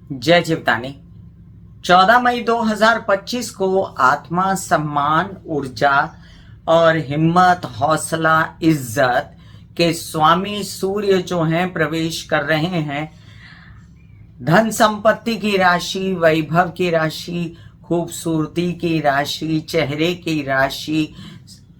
जय जीवदानी। 14 मई 2025 को आत्मा, सम्मान, ऊर्जा और हिम्मत, हौसला, इज्जत के स्वामी सूर्य जो हैं प्रवेश कर रहे हैं। धन संपत्ति की राशि, वैभव की राशि, खूबसूरती की राशि, चेहरे की राशि,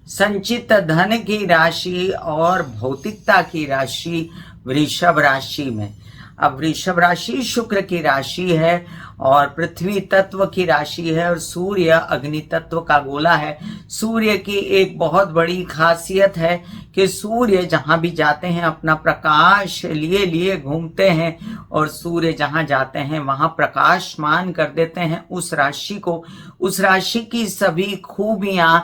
संचित धन की राशि और भौतिकता की राशि वृषभ राशि में। अब वृषभ राशि शुक्र की राशि है और पृथ्वी तत्व की राशि है और सूर्य अग्नि तत्व का गोला है। सूर्य की एक बहुत बड़ी खासियत है कि सूर्य जहां भी जाते हैं अपना प्रकाश लिए लिए घूमते हैं और सूर्य जहां जाते हैं वहां प्रकाशमान कर देते हैं उस राशि को। उस राशि की सभी खूबियां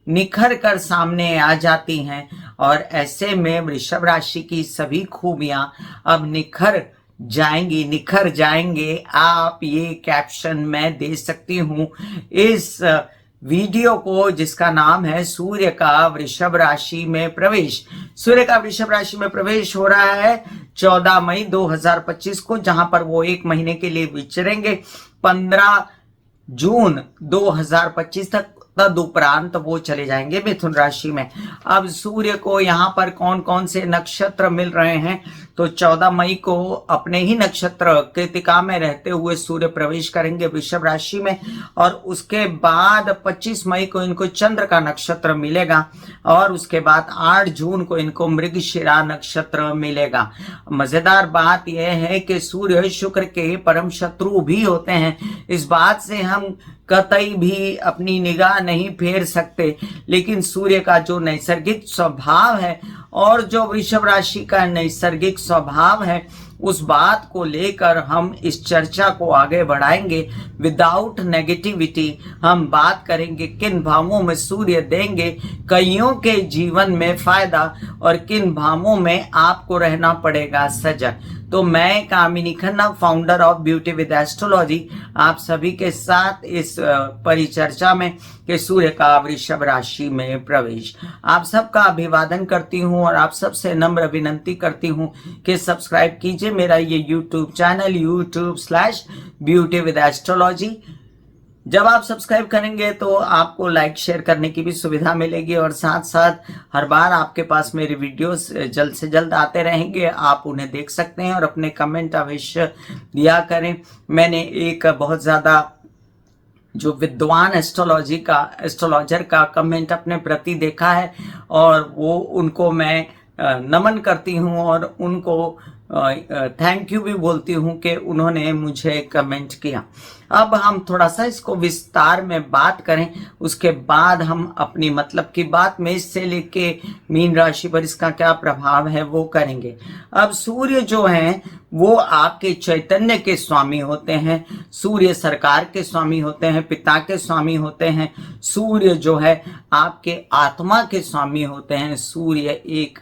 निखर कर सामने आ जाती हैं और ऐसे में वृषभ राशि की सभी खूबियां अब निखर जाएंगे। आप ये कैप्शन मैं दे सकती हूँ इस वीडियो को जिसका नाम है सूर्य का वृषभ राशि में प्रवेश। सूर्य का वृषभ राशि में प्रवेश हो रहा है 14 मई 2025 को, जहां पर वो एक महीने के लिए विचरेंगे। 15 जून 2025 तक तदुपरांत वो चले जाएंगे मिथुन राशि में। अब सूर्य को यहाँ पर कौन कौन से नक्षत्र मिल रहे हैं, तो 14 मई को अपने ही नक्षत्र कृतिका में रहते हुए सूर्य प्रवेश करेंगे वृषभ राशि में और उसके बाद 25 मई को इनको चंद्र का नक्षत्र मिलेगा और उसके बाद 8 जून को इनको मृगशिरा नक्षत्र मिलेगा। मजेदार बात यह है कि सूर्य शुक्र के परम शत्रु भी होते हैं। इस बात से हम कतई भी अपनी निगाह नहीं फेर सकते, लेकिन सूर्य का जो नैसर्गिक स्वभाव है और जो वृषभ राशि का नैसर्गिक स्वभाव है उस बात को लेकर हम इस चर्चा को आगे बढ़ाएंगे। विदाउट नेगेटिविटी हम बात करेंगे किन भावों में सूर्य देंगे कईयों के जीवन में फायदा और किन भावों में आपको रहना पड़ेगा सजग। तो मैं Kamini Khanna, founder of beauty with astrology, आप सभी के साथ इस परिचर्चा में कि सूर्य का वृषभ राशि में प्रवेश आप सबका अभिवादन करती हूं और आप सबसे नम्र विनंती करती हूं कि सब्सक्राइब कीजिए मेरा ये YouTube चैनल YouTube/ब्यूटी विद एस्ट्रोलॉजी। जब आप सब्सक्राइब करेंगे तो आपको लाइक शेयर करने की भी सुविधा मिलेगी और साथ साथ हर बार आपके पास मेरे वीडियोस जल्द से जल्द आते रहेंगे, आप उन्हें देख सकते हैं और अपने कमेंट अवश्य दिया करें। मैंने एक बहुत ज़्यादा जो विद्वान एस्ट्रोलॉजर का कमेंट अपने प्रति देखा है और वो उनको मैं नमन करती हूँ और उनको थैंक यू भी बोलती हूँ कि उन्होंने मुझे कमेंट किया। अब हम थोड़ा सा इसको विस्तार में बात करें, उसके बाद हम अपनी मतलब की बात में इससे लेके मीन राशि पर इसका क्या प्रभाव है वो करेंगे। अब सूर्य जो हैं वो आपके चैतन्य के स्वामी होते हैं, सूर्य सरकार के स्वामी होते हैं, पिता के स्वामी होते हैं, सूर्य जो है आपके आत्मा के स्वामी होते हैं, सूर्य एक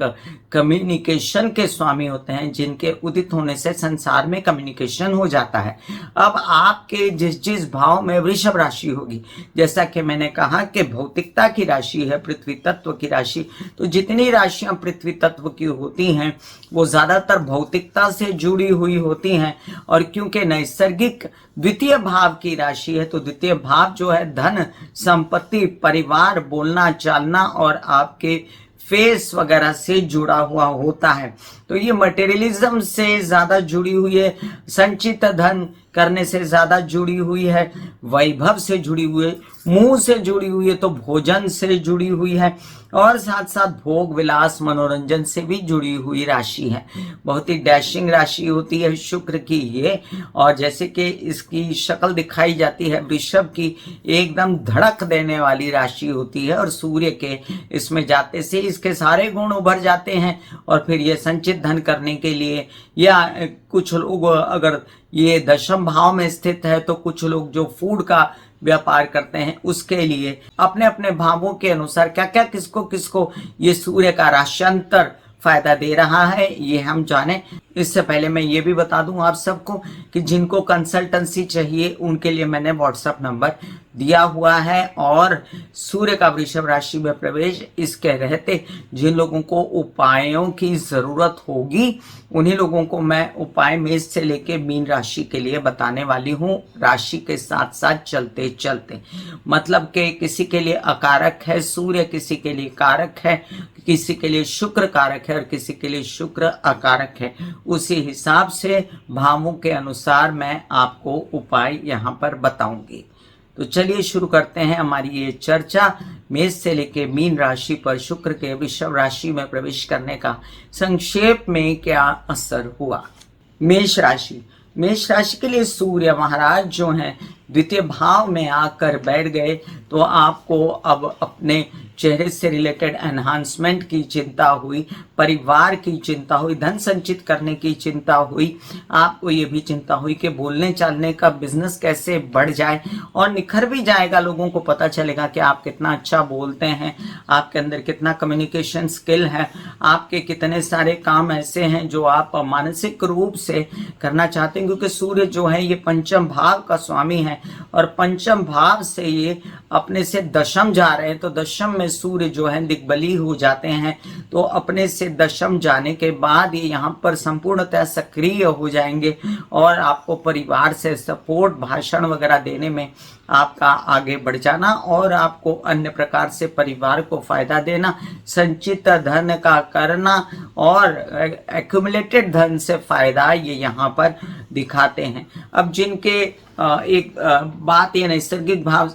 कम्युनिकेशन के स्वामी होते हैं जिनके उदित होने से संसार में कम्युनिकेशन हो जाता है। अब आपके जिस जिस भाव में वृषभ राशि होगी, जैसा कि मैंने कहा कि भौतिकता की राशि है, पृथ्वी तत्व की राशि, तो जितनी राशियां पृथ्वी तत्व की होती हैं वो ज्यादातर भौतिकता से जुड़ी हुई होती हैं और क्योंकि नैसर्गिक द्वितीय भाव की राशि है तो द्वितीय भाव जो है धन, संपत्ति, परिवार, बोलना चालना और आपके फेस वगैरह से जुड़ा हुआ होता है। तो ये मटेरियलिज्म से ज्यादा जुड़ी हुई है, संचित धन करने से ज्यादा जुड़ी हुई है, वैभव से जुड़ी हुई है, मुंह से जुड़ी हुई है तो भोजन से जुड़ी हुई है और साथ साथ भोग विलास मनोरंजन से भी जुड़ी हुई राशि है। बहुत ही डैशिंग राशि होती है शुक्र की ये, और जैसे कि इसकी शक्ल दिखाई जाती है वृषभ की, एकदम धड़क देने वाली राशि होती है और सूर्य के इसमें जाते से इसके सारे गुण उभर जाते हैं और फिर ये संचित धन करने के लिए, या कुछ लोग अगर ये दशम भाव में स्थित है तो कुछ लोग जो फूड का व्यापार करते हैं उसके लिए अपने अपने भावों के अनुसार क्या क्या किसको किसको ये सूर्य का राश्यांतर फायदा दे रहा है, ये हम जाने। इससे पहले मैं ये भी बता दूं आप सबको कि जिनको कंसल्टेंसी चाहिए उनके लिए मैंने व्हाट्सएप नंबर दिया हुआ है। और सूर्य का वृषभ राशि में प्रवेश, इसके रहते जिन लोगों को उपायों की जरूरत होगी उन्हीं लोगों को मैं उपाय मेष से लेके मीन राशि के लिए बताने वाली हूँ, राशि के साथ साथ चलते चलते। मतलब कि किसी के लिए अकारक है सूर्य, किसी के लिए कारक है, किसी के लिए शुक्र कारक है और किसी के लिए शुक्र अकारक है। उसी हिसाब से भावों के अनुसार मैं आपको उपाय यहाँ पर बताऊंगी। तो चलिए शुरू करते हैं हमारी ये चर्चा। मेष से लेके मीन राशि पर शुक्र के वृषभ राशि में प्रवेश करने का संक्षेप में क्या असर हुआ। मेष राशि, मेष राशि के लिए सूर्य महाराज जो हैं द्वितीय भाव में आकर बैठ गए, तो आपको अब अपने चेहरे से रिलेटेड एनहांसमेंट की चिंता हुई, परिवार की चिंता हुई, धन संचित करने की चिंता हुई, आपको ये भी चिंता हुई कि बोलने चालने का बिजनेस कैसे बढ़ जाए और निखर भी जाएगा। लोगों को पता चलेगा कि आप कितना अच्छा बोलते हैं, आपके अंदर कितना कम्युनिकेशन स्किल है, आपके कितने सारे काम ऐसे हैं जो आप मानसिक रूप से करना चाहते हैं, क्योंकि सूर्य जो है ये पंचम भाव का स्वामी है और पंचम भाव से ये अपने से दशम जा रहे हैं। तो दशम में सूर्य जो है दिग्बली हो जाते हैं, तो अपने से दशम जाने के बाद ये यहाँ पर संपूर्णतः सक्रिय हो जाएंगे और आपको परिवार से सपोर्ट, भाषण वगैरह देने में आपका आगे बढ़ जाना और आपको अन्य प्रकार से परिवार को फायदा देना, संचित धन का करना और एक्यूमुलेटेड धन से फायदा ये यहाँ पर दिखाते हैं। अब जिनके एक बात, ये नैसर्गिक भाव,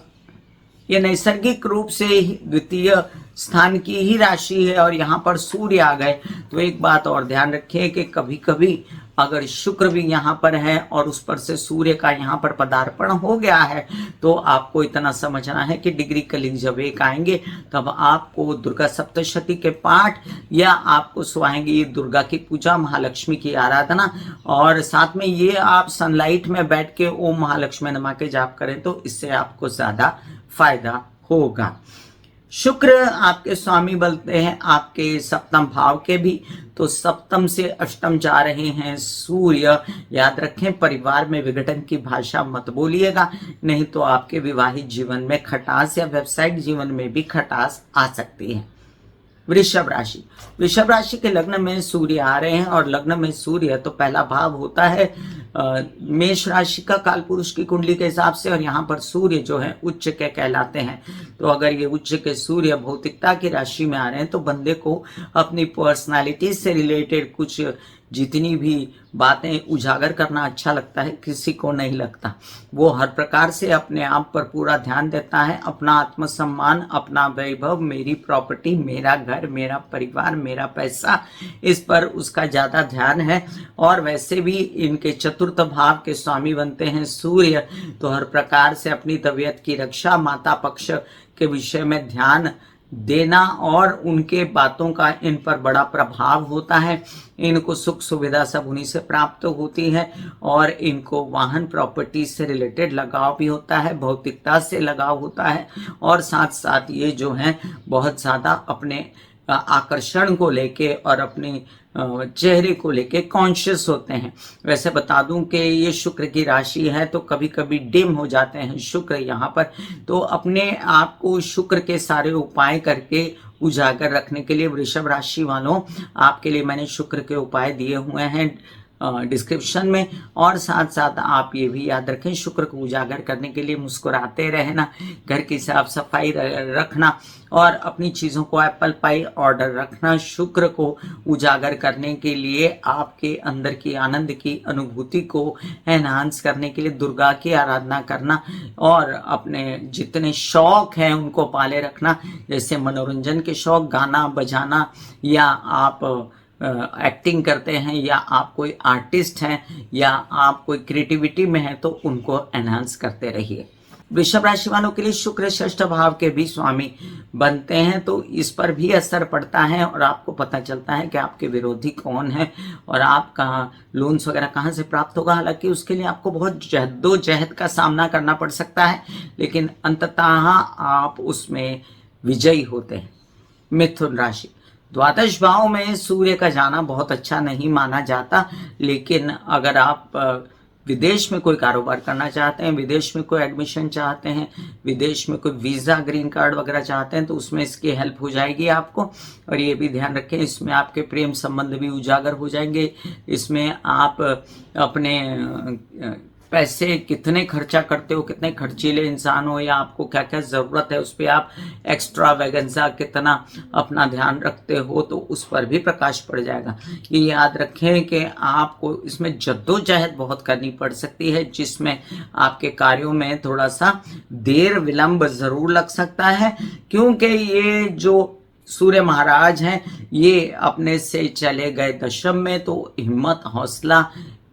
ये नैसर्गिक रूप से द्वितीय स्थान की ही राशि है और यहाँ पर सूर्य आ गए, तो एक बात और ध्यान रखिए कि कभी कभी अगर शुक्र भी यहाँ पर है और उस पर से सूर्य का यहाँ पर पदार्पण हो गया है, तो आपको इतना समझना है कि डिग्री कलिग जब एक आएंगे तब आपको दुर्गा सप्तशती के पाठ या आपको सुहाएंगे दुर्गा की पूजा, महालक्ष्मी की आराधना, और साथ में ये आप सनलाइट में बैठ के ओम महालक्ष्मी नमः के जाप करें तो इससे आपको ज्यादा फायदा होगा। शुक्र आपके स्वामी बनते हैं आपके सप्तम भाव के भी, तो सप्तम से अष्टम जा रहे हैं सूर्य। याद रखें, परिवार में विघटन की भाषा मत बोलिएगा, नहीं तो आपके विवाहित जीवन में खटास या व्यवसायिक जीवन में भी खटास आ सकती है। वृषभ राशि, वृषभ राशि के लग्न में सूर्य आ रहे हैं और लग्न में सूर्य तो पहला भाव होता है मेष राशि का काल पुरुष की कुंडली के हिसाब से, और यहाँ पर सूर्य जो है उच्च के कहलाते हैं। तो अगर ये उच्च के सूर्य भौतिकता की राशि में आ रहे हैं तो बंदे को अपनी पर्सनालिटी से रिलेटेड कुछ जितनी भी बातें उजागर करना अच्छा लगता है, किसी को नहीं लगता। वो हर प्रकार से अपने आप पर पूरा ध्यान देता है, अपना आत्मसम्मान, अपना वैभव, मेरी प्रॉपर्टी, मेरा घर, मेरा परिवार, मेरा पैसा, इस पर उसका ज्यादा ध्यान है। और वैसे भी इनके चतुर्थ भाव के स्वामी बनते हैं सूर्य, तो हर प्रकार से अपनी तबीयत की रक्षा, माता पक्ष के विषय में ध्यान देना और उनके बातों का इन पर बड़ा प्रभाव होता है। इनको सुख सुविधा सब उन्हीं से प्राप्त होती है और इनको वाहन प्रॉपर्टी से रिलेटेड लगाव भी होता है, भौतिकता से लगाव होता है और साथ साथ ये जो है बहुत ज़्यादा अपने आकर्षण को लेके और अपनी चेहरे को लेके कॉन्शियस होते हैं। वैसे बता दूं कि ये शुक्र की राशि है तो कभी कभी डिम हो जाते हैं शुक्र यहाँ पर, तो अपने आप को शुक्र के सारे उपाय करके उजागर रखने के लिए वृषभ राशि वालों, आपके लिए मैंने शुक्र के उपाय दिए हुए हैं डिस्क्रिप्शन में। और साथ साथ आप ये भी याद रखें, शुक्र को उजागर करने के लिए मुस्कुराते रहना, घर की साफ सफाई रखना और अपनी चीज़ों को एप्पल पाई ऑर्डर रखना, शुक्र को उजागर करने के लिए, आपके अंदर की आनंद की अनुभूति को एनहांस करने के लिए दुर्गा की आराधना करना और अपने जितने शौक हैं उनको पाले रखना, जैसे मनोरंजन के शौक, गाना बजाना, या आप एक्टिंग करते हैं, या आप कोई आर्टिस्ट हैं, या आप कोई क्रिएटिविटी में हैं, तो उनको एनहांस करते रहिए। वृषभ राशि वालों के लिए शुक्र षष्ठ भाव के भी स्वामी बनते हैं, तो इस पर भी असर पड़ता है और आपको पता चलता है कि आपके विरोधी कौन है और आप कहाँ लोन्स वगैरह कहाँ से प्राप्त होगा। हालांकि उसके लिए आपको बहुत जहदोजहद का सामना करना पड़ सकता है, लेकिन अंततः आप उसमें विजयी होते हैं। मिथुन राशि, द्वादश भाव में सूर्य का जाना बहुत अच्छा नहीं माना जाता, लेकिन अगर आप विदेश में कोई कारोबार करना चाहते हैं, विदेश में कोई एडमिशन चाहते हैं, विदेश में कोई वीज़ा ग्रीन कार्ड वगैरह चाहते हैं, तो उसमें इसकी हेल्प हो जाएगी आपको। और ये भी ध्यान रखें, इसमें आपके प्रेम संबंध भी उजागर हो जाएंगे। इसमें आप अपने पैसे कितने खर्चा करते हो, कितने खर्चीले इंसान हो, या आपको क्या क्या ज़रूरत है, उस पर आप एक्स्ट्रा वैगेंसा कितना अपना ध्यान रखते हो, तो उस पर भी प्रकाश पड़ जाएगा। ये याद रखें कि आपको इसमें जद्दोजहद बहुत करनी पड़ सकती है, जिसमें आपके कार्यों में थोड़ा सा देर विलंब ज़रूर लग सकता है, क्योंकि ये जो सूर्य महाराज हैं ये अपने से चले गए दशम में, तो हिम्मत, हौसला,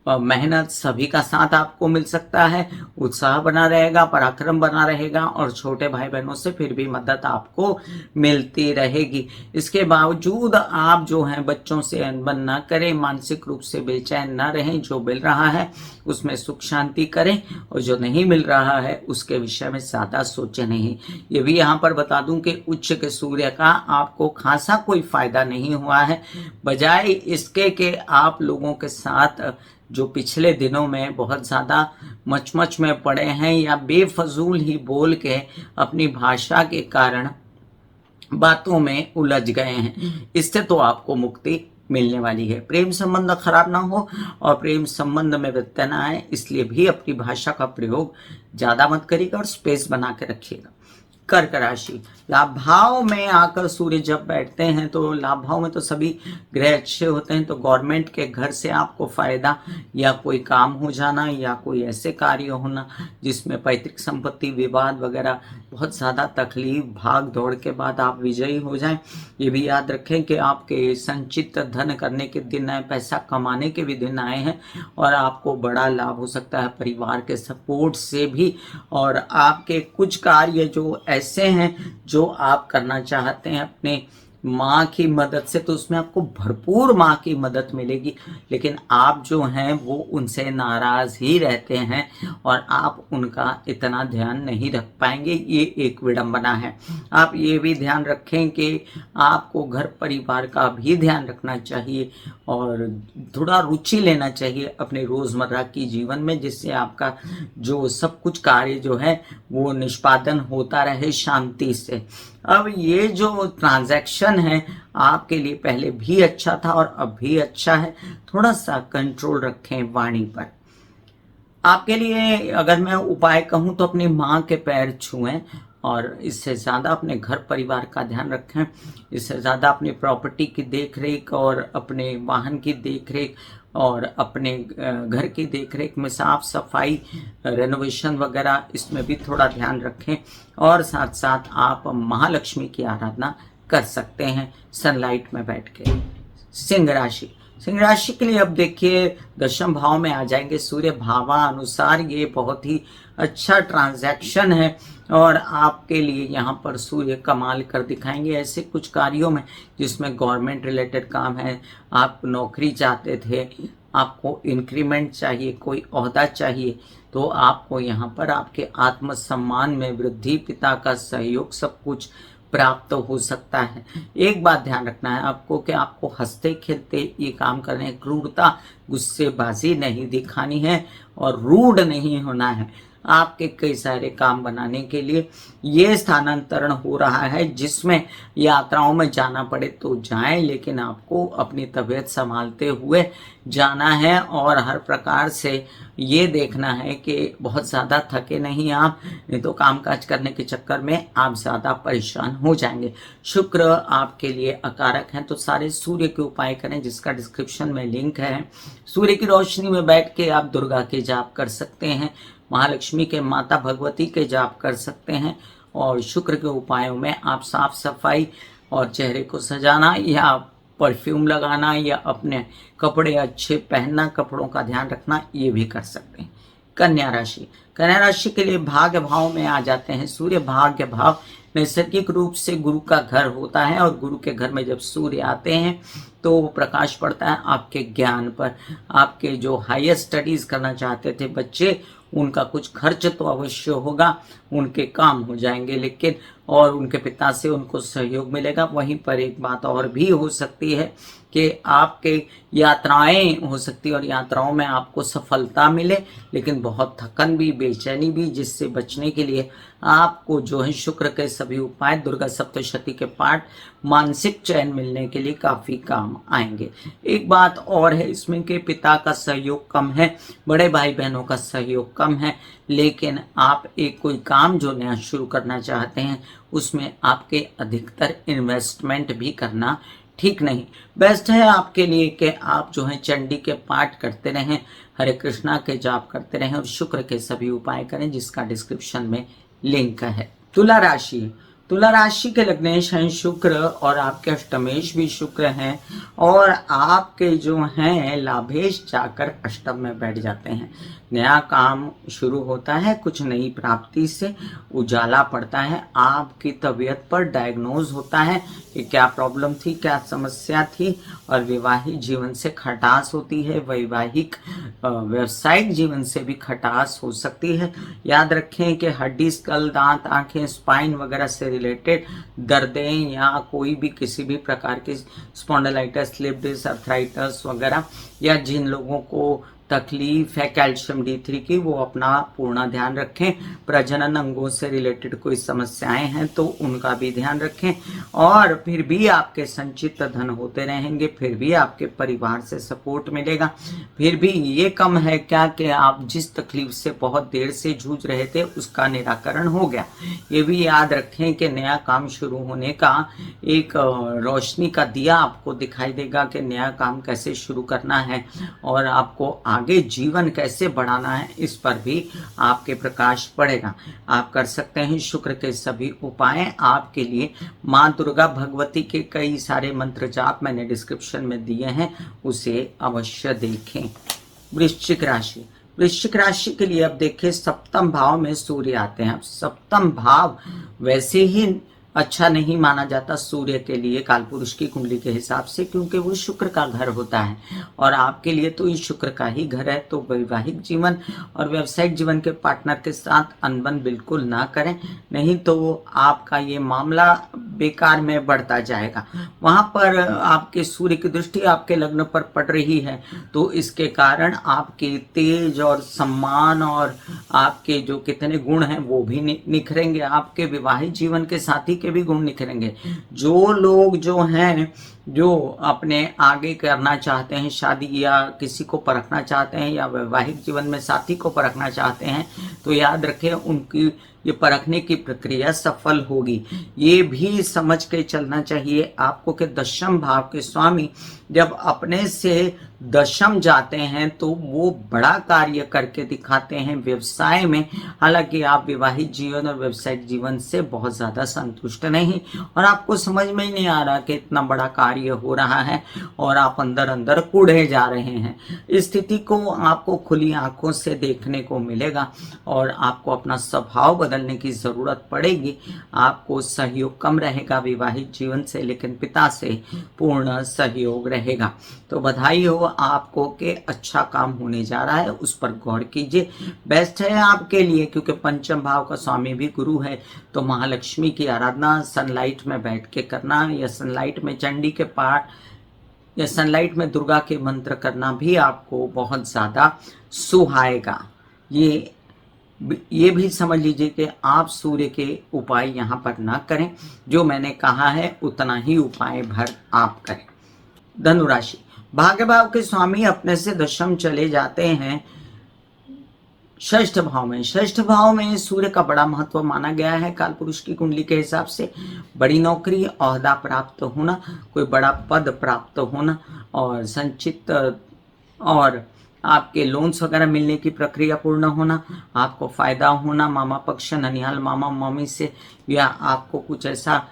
मेहनत सभी का साथ आपको मिल सकता है। उत्साह बना रहेगा, पराक्रम बना रहेगा, और छोटे भाई बहनों से फिर भी मदद आपको मिलती रहेगी। इसके बावजूद आप जो हैं बच्चों से अनबन न करें, मानसिक रूप से बेचैन न रहें। जो मिल रहा है उसमें सुख शांति करें, और जो नहीं मिल रहा है उसके विषय में ज़्यादा सोचें नहीं। ये भी यहाँ पर बता दूं कि उच्च के सूर्य का आपको खासा कोई फायदा नहीं हुआ है, बजाय इसके कि आप लोगों के साथ जो पिछले दिनों में बहुत ज़्यादा मचमच में पड़े हैं, या बेफजूल ही बोल के अपनी भाषा के कारण बातों में उलझ गए हैं, इससे तो आपको मुक्ति मिलने वाली है। प्रेम संबंध खराब ना हो और प्रेम संबंध में व्यत्यय ना आए, इसलिए भी अपनी भाषा का प्रयोग ज़्यादा मत करिएगा और स्पेस बना के रखिएगा। कर्क राशि, लाभ भाव में आकर सूर्य जब बैठते हैं तो लाभ भाव में तो सभी ग्रह अच्छे होते हैं, तो गवर्नमेंट के घर से आपको फायदा, या कोई काम हो जाना, या कोई ऐसे कार्य होना जिसमें पैतृक संपत्ति, विवाद वगैरह, बहुत ज़्यादा तकलीफ, भाग दौड़ के बाद आप विजयी हो जाएं। ये भी याद रखें कि आपके संचित धन करने के दिन आए, पैसा कमाने के भी दिन आए हैं, और आपको बड़ा लाभ हो सकता है परिवार के सपोर्ट से भी। और आपके कुछ कार्य जो ऐसे हैं जो आप करना चाहते हैं अपने माँ की मदद से, तो उसमें आपको भरपूर माँ की मदद मिलेगी, लेकिन आप जो हैं वो उनसे नाराज ही रहते हैं और आप उनका इतना ध्यान नहीं रख पाएंगे। ये एक विडंबना है। आप ये भी ध्यान रखें कि आपको घर परिवार का भी ध्यान रखना चाहिए और थोड़ा रुचि लेना चाहिए अपने रोज़मर्रा की जीवन में, जिससे आपका जो सब कुछ कार्य जो है वो निष्पादन होता रहे शांति से। अब ये जो ट्रांजैक्शन है आपके लिए पहले भी अच्छा था और अब भी अच्छा है, थोड़ा सा कंट्रोल रखें वाणी पर। आपके लिए अगर मैं उपाय कहूँ तो अपनी माँ के पैर छुएं, और इससे ज़्यादा अपने घर परिवार का ध्यान रखें, इससे ज़्यादा अपनी प्रॉपर्टी की देख रेख और अपने वाहन की देख रेख और अपने घर की देखरेख में साफ सफाई, रेनोवेशन वगैरह, इसमें भी थोड़ा ध्यान रखें। और साथ साथ आप महालक्ष्मी की आराधना कर सकते हैं सनलाइट में बैठ के। सिंह राशि, सिंह राशि के लिए अब देखिए दशम भाव में आ जाएंगे सूर्य। भावानुसार ये बहुत ही अच्छा ट्रांजैक्शन है और आपके लिए यहाँ पर सूर्य कमाल कर दिखाएंगे ऐसे कुछ कार्यों में जिसमें गवर्नमेंट रिलेटेड काम है। आप नौकरी चाहते थे, आपको इंक्रीमेंट चाहिए, कोई ओहदा चाहिए, तो आपको यहाँ पर आपके आत्मसम्मान में वृद्धि, पिता का सहयोग, सब कुछ प्राप्त हो सकता है। एक बात ध्यान रखना है आपको कि आपको हंसते खेलते ये काम करने, क्रूरता, गुस्सेबाजी नहीं दिखानी है और रूड नहीं होना है। आपके कई सारे काम बनाने के लिए ये स्थानांतरण हो रहा है जिसमें यात्राओं में जाना पड़े तो जाएं, लेकिन आपको अपनी तबीयत संभालते हुए जाना है और हर प्रकार से ये देखना है कि बहुत ज़्यादा थके नहीं आप, नहीं तो कामकाज करने के चक्कर में आप ज़्यादा परेशान हो जाएंगे। शुक्र आपके लिए अकारक हैं, तो सारे सूर्य के उपाय करें जिसका डिस्क्रिप्शन में लिंक है। सूर्य की रोशनी में बैठ के आप दुर्गा के जाप कर सकते हैं, महालक्ष्मी के, माता भगवती के जाप कर सकते हैं, और शुक्र के उपायों में आप साफ सफाई और चेहरे को सजाना या परफ्यूम लगाना या अपने कपड़े अच्छे पहनना, कपड़ों का ध्यान रखना, ये भी कर सकते हैं। कन्या राशि, कन्या राशि के लिए भाग्य भाव में आ जाते हैं सूर्य। भाग्य भाव नैसर्गिक रूप से गुरु का घर होता है और गुरु के घर में जब सूर्य आते हैं तो प्रकाश पड़ता है आपके ज्ञान पर। आपके जो हायर स्टडीज करना चाहते थे बच्चे, उनका कुछ खर्च तो अवश्य होगा, उनके काम हो जाएंगे, लेकिन और उनके पिता से उनको सहयोग मिलेगा। वहीं पर एक बात और भी हो सकती है कि आपके यात्राएं हो सकती है और यात्राओं में आपको सफलता मिले, लेकिन बहुत थकन भी, बेचैनी भी, जिससे बचने के लिए आपको जो है शुक्र के सभी उपाय, दुर्गा सप्तशती के पाठ, मानसिक चैन मिलने के लिए काफी काम आएंगे। एक बात और है इसमें कि पिता का सहयोग कम है, बड़े भाई बहनों का सहयोग कम है, लेकिन आप एक कोई काम जो नया शुरू करना चाहते हैं उसमें आपके अधिकतर इन्वेस्टमेंट भी करना ठीक नहीं। बेस्ट है आपके लिए कि आप जो है चंडी के पाठ करते रहें, हरे कृष्णा के जाप करते रहें और शुक्र के सभी उपाय करें, जिसका डिस्क्रिप्शन में लिंक है। तुला राशि, तुला राशि के लग्नेश हैं शुक्र और आपके अष्टमेश भी शुक्र हैं और आपके जो हैं लाभेश जाकर अष्टम में बैठ जाते हैं। नया काम शुरू होता है, कुछ नई प्राप्ति से उजाला पड़ता है, आपकी तबीयत पर डायग्नोज होता है कि क्या प्रॉब्लम थी, क्या समस्या थी, और वैवाहिक जीवन से खटास होती है, वैवाहिक व्यवसायिक जीवन से भी खटास हो सकती है। याद रखें कि हड्डी, स्कल, दांत, आंखें, स्पाइन वगैरह से रिलेटेड दर्दें या कोई भी किसी भी प्रकार की स्पॉन्डिलाइटिस, स्लिप डिस्क, अर्थराइटिस वगैरह, या जिन लोगों को तकलीफ है कैल्शियम D3 की, वो अपना पूर्ण ध्यान रखें। प्रजनन अंगों से रिलेटेड कोई समस्याएं हैं तो उनका भी ध्यान रखें। और फिर भी आपके संचित धन होते रहेंगे, फिर भी आपके परिवार से सपोर्ट मिलेगा। फिर भी ये कम है क्या कि आप जिस तकलीफ से बहुत देर से जूझ रहे थे उसका निराकरण हो गया। ये भी याद रखें कि नया काम शुरू होने का एक रोशनी का दिया आपको दिखाई देगा कि नया काम कैसे शुरू करना है और आपको आगे जीवन कैसे बढ़ाना है, इस पर भी आपके प्रकाश पड़ेगा। आप कर सकते हैं शुक्र के सभी उपाय। आपके लिए माँ दुर्गा भगवती के कई सारे मंत्र जाप मैंने डिस्क्रिप्शन में दिए हैं, उसे अवश्य देखें। वृश्चिक राशि, वृश्चिक राशि के लिए अब देखें, सप्तम भाव में सूर्य आते हैं। अब सप्तम भाव वैसे ही अच्छा नहीं माना जाता सूर्य के लिए कालपुरुष की कुंडली के हिसाब से, क्योंकि वो शुक्र का घर होता है और आपके लिए तो ये शुक्र का ही घर है। तो वैवाहिक जीवन और व्यावसायिक जीवन के पार्टनर के साथ अनबन बिल्कुल ना करें, नहीं तो आपका ये मामला बेकार में बढ़ता जाएगा। वहां पर आपके सूर्य की दृष्टि आपके लग्न पर पड़ रही है, तो इसके कारण आपके तेज और सम्मान और आपके जो कितने गुण हैं वो भी निखरेंगे। आपके विवाहित जीवन के साथी के भी गुण निखरेंगे। जो लोग जो हैं जो अपने आगे करना चाहते हैं शादी, या किसी को परखना चाहते हैं, या वैवाहिक जीवन में साथी को परखना चाहते हैं, तो याद रखें उनकी ये परखने की प्रक्रिया सफल होगी। ये भी समझ के चलना चाहिए आपको कि दशम भाव के स्वामी जब अपने से दशम जाते हैं तो वो बड़ा कार्य करके दिखाते हैं व्यवसाय में। हालांकि आप विवाहित जीवन और व्यवसायिक जीवन से बहुत ज्यादा संतुष्ट नहीं और आपको समझ में ही नहीं आ रहा कि इतना बड़ा कार्य हो रहा है और आप अंदर अंदर कूढ़े जा रहे हैं। इस स्थिति को आपको खुली आंखों से देखने को मिलेगा और आपको अपना स्वभाव बदलने की जरूरत पड़ेगी। आपको सहयोग कम रहेगा विवाहित जीवन से, लेकिन पिता से पूर्ण सहयोग रहेगा। तो बधाई हो आपको कि अच्छा काम होने जा रहा है, उस पर गौर कीजिए। बेस्ट है आपके लिए, क्योंकि पंचम भाव का स्वामी भी गुरु है। तो महालक्ष्मी की आराधना सनलाइट में बैठ के करना, या सनलाइट में चंडी के पाठ, या सनलाइट में दुर्गा के मंत्र करना भी आपको बहुत ज्यादा सुहाएगा। ये भी समझ लीजिए कि आप सूर्य के उपाय यहाँ पर ना करें, जो मैंने कहा है उतना ही उपाय भर आप करें। धनु राशि, भाग्य भाव के स्वामी अपने से दशम चले जाते हैं षष्ठ भाव में। षष्ठ भाव में सूर्य का बड़ा महत्व माना गया है कालपुरुष की कुंडली के हिसाब से। बड़ी नौकरी, ओहदा प्राप्त होना, कोई बड़ा पद प्राप्त होना और संचित और आपके लोन्स वगैरह मिलने की प्रक्रिया पूर्ण होना, आपको फायदा होना मामा पक्ष, ननिहाल मामा मामी से, या आपको कुछ ऐसा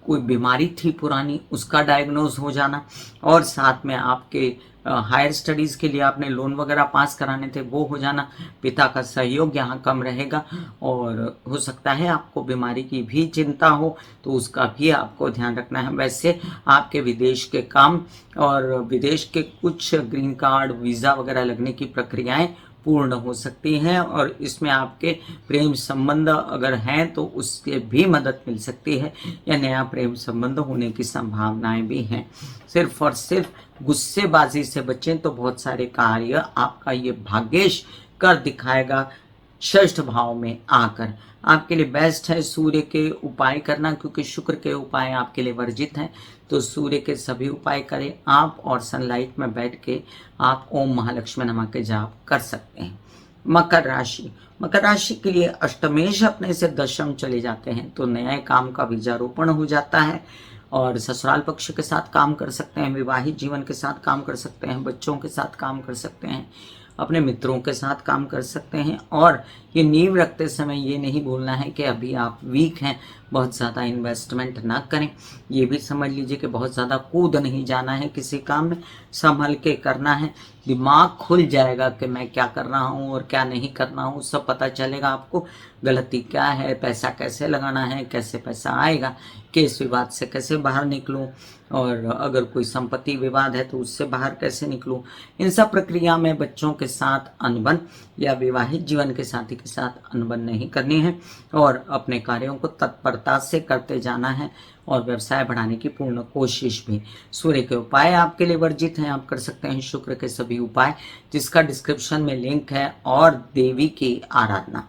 कोई बीमारी थी पुरानी उसका डायग्नोज हो जाना, और साथ में आपके हायर स्टडीज के लिए आपने लोन वगैरह पास कराने थे वो हो जाना। पिता का सहयोग यहाँ कम रहेगा और हो सकता है आपको बीमारी की भी चिंता हो, तो उसका भी आपको ध्यान रखना है। वैसे आपके विदेश के काम और विदेश के कुछ ग्रीन कार्ड, वीज़ा वगैरह लगने की प्रक्रियाएं पूर्ण हो सकती हैं और इसमें आपके प्रेम संबंध अगर हैं तो उससे भी मदद मिल सकती है या नया प्रेम संबंध होने की संभावनाएं भी हैं। सिर्फ और सिर्फ गुस्सेबाजी से बचें तो बहुत सारे कार्य आपका ये भाग्येश कर दिखाएगा। षष्ठ भाव में आकर आपके लिए बेस्ट है सूर्य के उपाय करना, क्योंकि शुक्र के उपाय आपके लिए वर्जित हैं। तो सूर्य के सभी उपाय करें आप और सनलाइट में बैठ के आप ओम महालक्ष्मी नमः के जाप कर सकते हैं। मकर राशि, मकर राशि के लिए अष्टमेश अपने से दशम चले जाते हैं तो नए काम का बीजारोपण हो जाता है और ससुराल पक्ष के साथ काम कर सकते हैं, विवाहित जीवन के साथ काम कर सकते हैं, बच्चों के साथ काम कर सकते हैं, अपने मित्रों के साथ काम कर सकते हैं। और ये नींव रखते समय ये नहीं भूलना है कि अभी आप वीक हैं, बहुत ज़्यादा इन्वेस्टमेंट ना करें। ये भी समझ लीजिए कि बहुत ज़्यादा कूद नहीं जाना है किसी काम में, संभल के करना है। दिमाग खुल जाएगा कि मैं क्या कर रहा हूँ और क्या नहीं करना हूँ, सब पता चलेगा आपको। गलती क्या है, पैसा कैसे लगाना है, कैसे पैसा आएगा, केस विवाद से कैसे बाहर निकलूं, और अगर कोई संपत्ति विवाद है तो उससे बाहर कैसे निकलूं। इन सब प्रक्रिया में बच्चों के साथ अनबन या विवाहित जीवन के साथी के साथ अनबन नहीं करनी है और अपने कार्यों को तत्परता से करते जाना है और व्यवसाय बढ़ाने की पूर्ण कोशिश भी। सूर्य के उपाय आपके लिए वर्जित हैं, आप कर सकते हैं शुक्र के सभी उपाय, जिसका डिस्क्रिप्शन में लिंक है, और देवी की आराधना।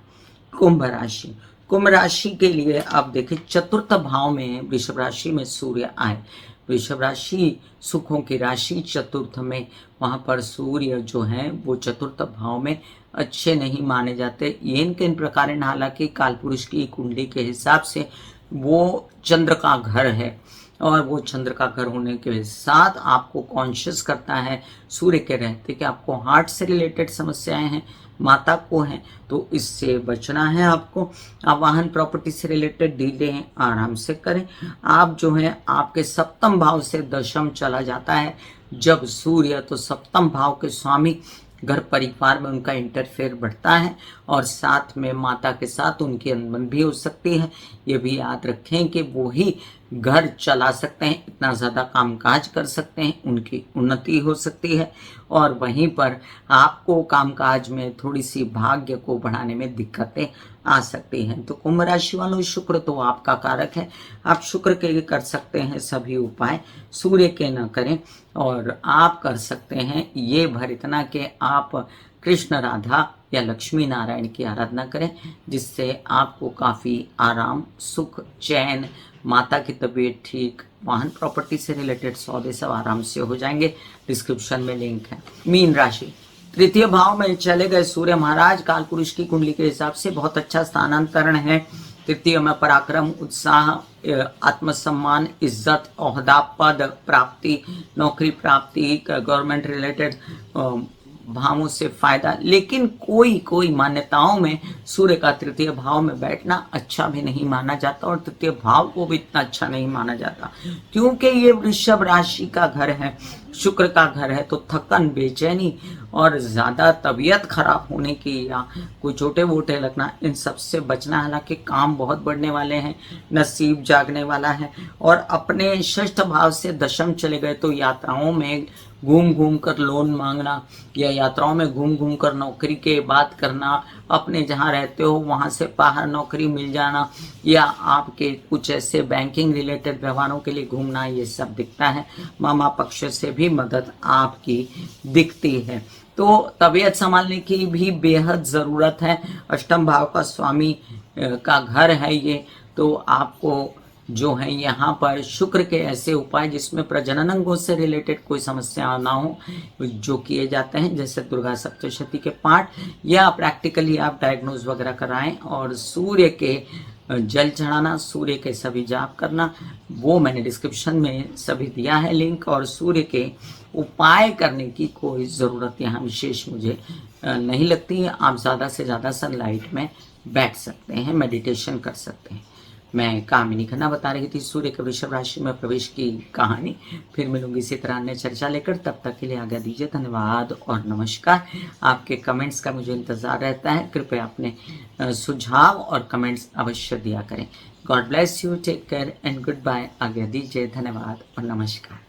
कुंभ राशि, कुंभ राशि के लिए आप देखिए चतुर्थ भाव में वृषभ राशि में सूर्य आए। वृषभ राशि सुखों की राशि, चतुर्थ में वहां पर सूर्य जो है वो चतुर्थ भाव में अच्छे नहीं माने जाते। येन किन प्रकार, हालांकि कालपुरुष की कुंडली के हिसाब से वो चंद्र का घर है और वो चंद्र का घर होने के साथ आपको कॉन्शियस करता है सूर्य के रहते कि आपको हार्ट से रिलेटेड समस्याएं हैं, माता को हैं, तो इससे बचना है आपको। आप वाहन प्रॉपर्टी से रिलेटेड डीलें आराम से करें। आप जो है आपके सप्तम भाव से दशम चला जाता है जब सूर्य, तो सप्तम भाव के स्वामी घर परिवार में उनका इंटरफेयर बढ़ता है और साथ में माता के साथ उनकी अनबन भी हो सकती है। ये भी याद रखें कि वो ही घर चला सकते हैं, इतना ज़्यादा कामकाज कर सकते हैं, उनकी उन्नति हो सकती है और वहीं पर आपको कामकाज में थोड़ी सी भाग्य को बढ़ाने में दिक्कतें आ सकती हैं। तो कुंभ राशि वालों, शुक्र तो आपका कारक है, आप शुक्र के कर सकते हैं सभी उपाय, सूर्य के न करें। और आप कर सकते हैं ये भर इतना कि आप कृष्ण राधा या लक्ष्मी नारायण की आराधना करें, जिससे आपको काफ़ी आराम, सुख, चैन, माता की तबीयत ठीक, वाहन प्रॉपर्टी से रिलेटेड सौदे सब आराम से हो जाएंगे। डिस्क्रिप्शन में लिंक है। मीन राशि, तृतीय भाव में चले गए सूर्य महाराज, कालपुरुष की कुंडली के हिसाब से बहुत अच्छा स्थानांतरण है। तृतीय में पराक्रम, उत्साह, आत्मसम्मान, इज्जत, ओहदा, पद प्राप्ति, नौकरी प्राप्ति, गवर्नमेंट रिलेटेड भावों से फायदा। लेकिन कोई मान्यताओं में सूर्य का तृतीय भाव में बैठना अच्छा भी नहीं माना जाता और तृतीय भाव को भी इतना अच्छा नहीं माना जाता, क्योंकि ये वृषभ राशि का घर है, शुक्र का घर है। तो थकन, बेचैनी और ज़्यादा तबीयत खराब होने की या कोई छोटे वोटे लगना, इन सब से बचना। हालांकि काम बहुत बढ़ने वाले हैं, नसीब जागने वाला है और अपने षष्ठ भाव से दशम चले गए तो यात्राओं में घूम कर लोन मांगना या यात्राओं में घूम कर नौकरी के बात करना, अपने जहाँ रहते हो वहाँ से बाहर नौकरी मिल जाना या आपके कुछ ऐसे बैंकिंग रिलेटेड व्यवहारों के लिए घूमना, ये सब दिखता है। मामा पक्ष से भी मदद आपकी दिखती है। तो तबीयत संभालने की भी बेहद ज़रूरत है। अष्टम भाव का स्वामी का घर है ये, तो आपको जो है यहाँ पर शुक्र के ऐसे उपाय जिसमें प्रजनन अंगों से रिलेटेड कोई समस्या ना हो जो किए जाते हैं, जैसे दुर्गा सप्तशती के पाठ, या प्रैक्टिकली आप डायग्नोज वगैरह कराएं। और सूर्य के जल चढ़ाना, सूर्य के सभी जाप करना, वो मैंने डिस्क्रिप्शन में सभी दिया है लिंक। और सूर्य के उपाय करने की कोई ज़रूरत यहाँ विशेष मुझे नहीं लगती है। आप ज़्यादा से ज़्यादा सनलाइट में बैठ सकते हैं, मेडिटेशन कर सकते हैं। मैं कामिनी खन्ना बता रही थी सूर्य के वृषभ राशि में प्रवेश की कहानी। फिर मिलूंगी इसी तरह अन्य चर्चा लेकर, तब तक के लिए आज्ञा दीजिए। धन्यवाद और नमस्कार। आपके कमेंट्स का मुझे इंतजार रहता है, कृपया अपने सुझाव और कमेंट्स अवश्य दिया करें। God bless you, take care and good bye. आज्ञा दीजिए, धन्यवाद और नमस्कार।